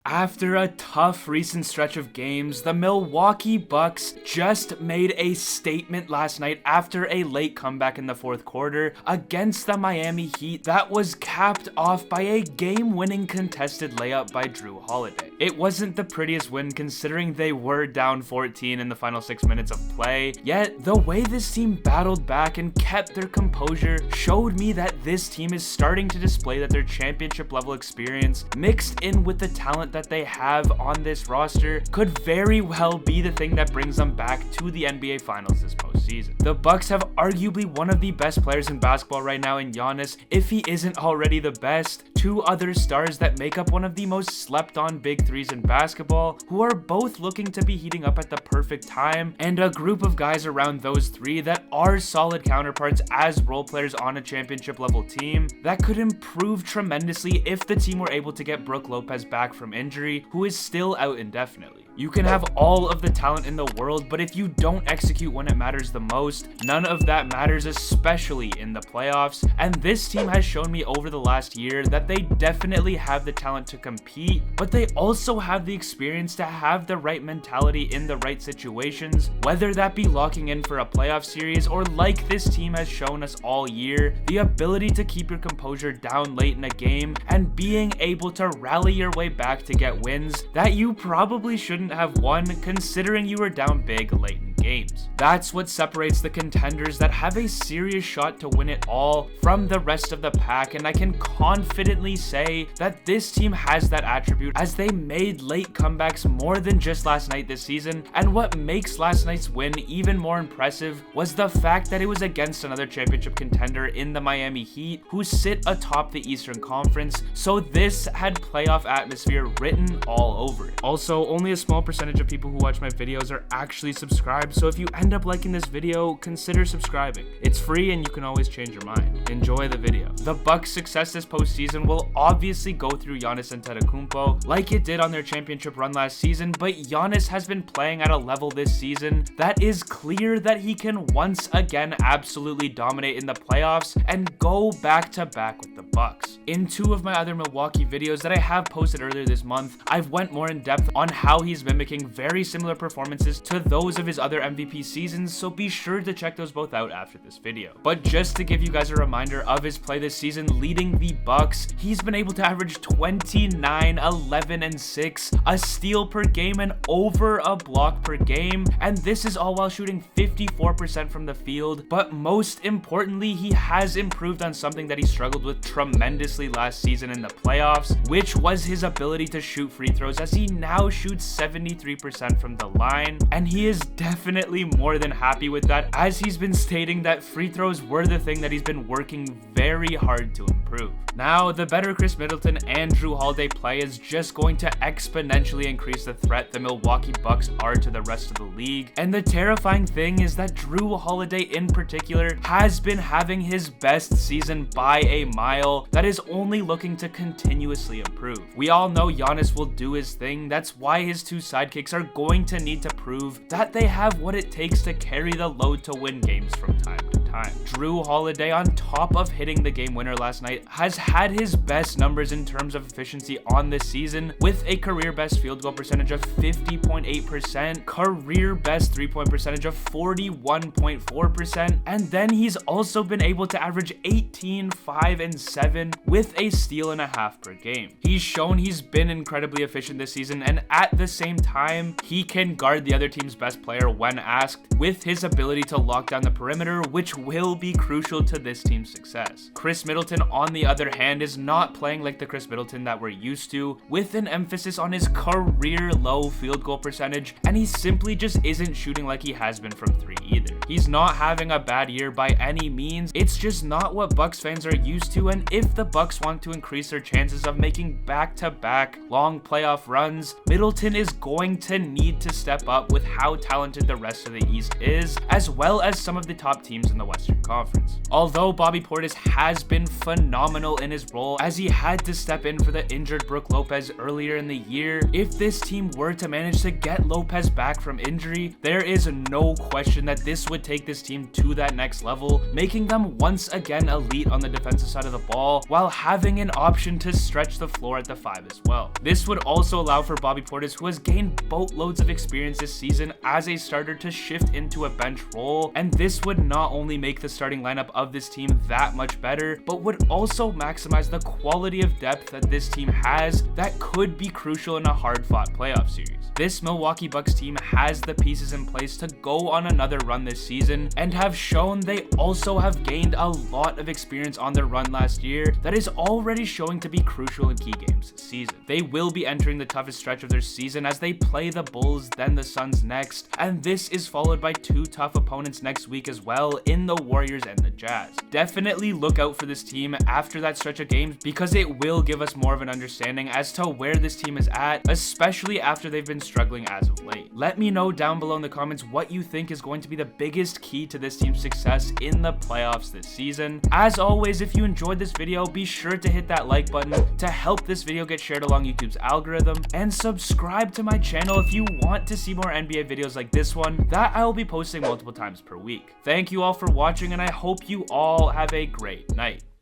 After a tough recent stretch of games, the Milwaukee Bucks just made a statement last night after a late comeback in the fourth quarter against the Miami Heat that was capped off by a game-winning contested layup by Jrue Holiday. It wasn't the prettiest win considering they were down 14 in the final 6 minutes of play, yet the way this team battled back and kept their composure showed me that this team is starting to display that their championship level experience mixed in with the talent that they have on this roster could very well be the thing that brings them back to the NBA Finals this postseason. The Bucks have arguably one of the best players in basketball right now in Giannis, if he isn't already the best, two other stars that make up one of the most slept on big threes in basketball, who are both looking to be heating up at the perfect time, and a group of guys around those three that are solid counterparts as role players on a championship level team that could improve tremendously if the team were able to get Brook Lopez back from injury, who is still out indefinitely. You can have all of the talent in the world, but if you don't execute when it matters the most, none of that matters, especially in the playoffs. And this team has shown me over the last year that they definitely have the talent to compete, but they also have the experience to have the right mentality in the right situations, whether that be locking in for a playoff series or, like this team has shown us all year, the ability to keep your composure down late in a game and being able to rally your way back to get wins that you probably shouldn't have won considering you were down big late in games. That's what separates the contenders that have a serious shot to win it all from the rest of the pack, and I can confidently say that this team has that attribute as they made late comebacks more than just last night this season. And what makes last night's win even more impressive was the fact that it was against another championship contender in the Miami Heat, who sit atop the Eastern Conference, so this had playoff atmosphere written all over it. Also, only a small percentage of people who watch my videos are actually subscribed, so if you end up liking this video, consider subscribing. It's free and you can always change your mind. Enjoy the video. The Bucks' success this postseason will obviously go through Giannis Antetokounmpo like it did on their championship run last season, but Giannis has been playing at a level this season that is clear that he can once again absolutely dominate in the playoffs and go back to back with the Bucks. In two of my other Milwaukee videos that I have posted earlier this month, I've went more in depth on how he's mimicking very similar performances to those of his other MVP seasons, so be sure to check those both out after this video. But just to give you guys a reminder of his play this season leading the Bucks, he's been able to average 29, 11, and 6, a steal per game, and over a block per game, and this is all while shooting 54% from the field. But most importantly, he has improved on something that he struggled with tremendously last season in the playoffs, which was his ability to shoot free throws, as he now shoots 73% from the line, and he is definitely more than happy with that, as he's been stating that free throws were the thing that he's been working very hard to improve. Now, the better Chris Middleton and Jrue Holiday play is just going to exponentially increase the threat the Milwaukee Bucks are to the rest of the league, and the terrifying thing is that Jrue Holiday in particular has been having his best season by a mile that is only looking to continuously improve. We all know Giannis will do his thing, that's why his two sidekicks are going to need to prove that they have what it takes to carry the load to win games from time to time. Jrue Holiday, on top of hitting the game winner last night, has had his best numbers in terms of efficiency on this season, with a career best field goal percentage of 50.8%, career best 3-point percentage of 41.4%, and then he's also been able to average 18, 5, and 7 with a steal and a half per game. He's shown he's been incredibly efficient this season, and at the same time, he can guard the other team's best player when asked, with his ability to lock down the perimeter, which will be crucial to this team's success. Chris Middleton, on the other hand, is not playing like the Chris Middleton that we're used to, with an emphasis on his career low field goal percentage, and he simply just isn't shooting like he has been from three either. He's not having a bad year by any means, it's just not what Bucks fans are used to, and if the Bucks want to increase their chances of making back-to-back long playoff runs, Middleton is going to need to step up with how talented the rest of the East is, as well as some of the top teams in the Western Conference. Although Bobby Portis has been phenomenal in his role, as he had to step in for the injured Brook Lopez earlier in the year, if this team were to manage to get Lopez back from injury, there is no question that this would take this team to that next level, making them once again elite on the defensive side of the ball, while having an option to stretch the floor at the 5 as well. This would also allow for Bobby Portis, who has gained boatloads of experience this season as a starter, to shift into a bench role, and this would not only make the starting lineup of this team that much better, but would also maximize the quality of depth that this team has that could be crucial in a hard-fought playoff series. This Milwaukee Bucks team has the pieces in place to go on another run this season, and have shown they also have gained a lot of experience on their run last year that is already showing to be crucial in key games this season. They will be entering the toughest stretch of their season as they play the Bulls, then the Suns next, and this is followed by 2 tough opponents next week as well in the Warriors and the Jazz. Definitely look out for this team after that stretch of games, because it will give us more of an understanding as to where this team is at, especially after they've been struggling as of late. Let me know down below in the comments what you think is going to be the biggest key to this team's success in the playoffs this season. As always, if you enjoyed this video, be sure to hit that like button to help this video get shared along YouTube's algorithm, and subscribe to my channel if you want to see more NBA videos like this one that I will be posting multiple times per week. Thank you all for watching, and I hope you all have a great night.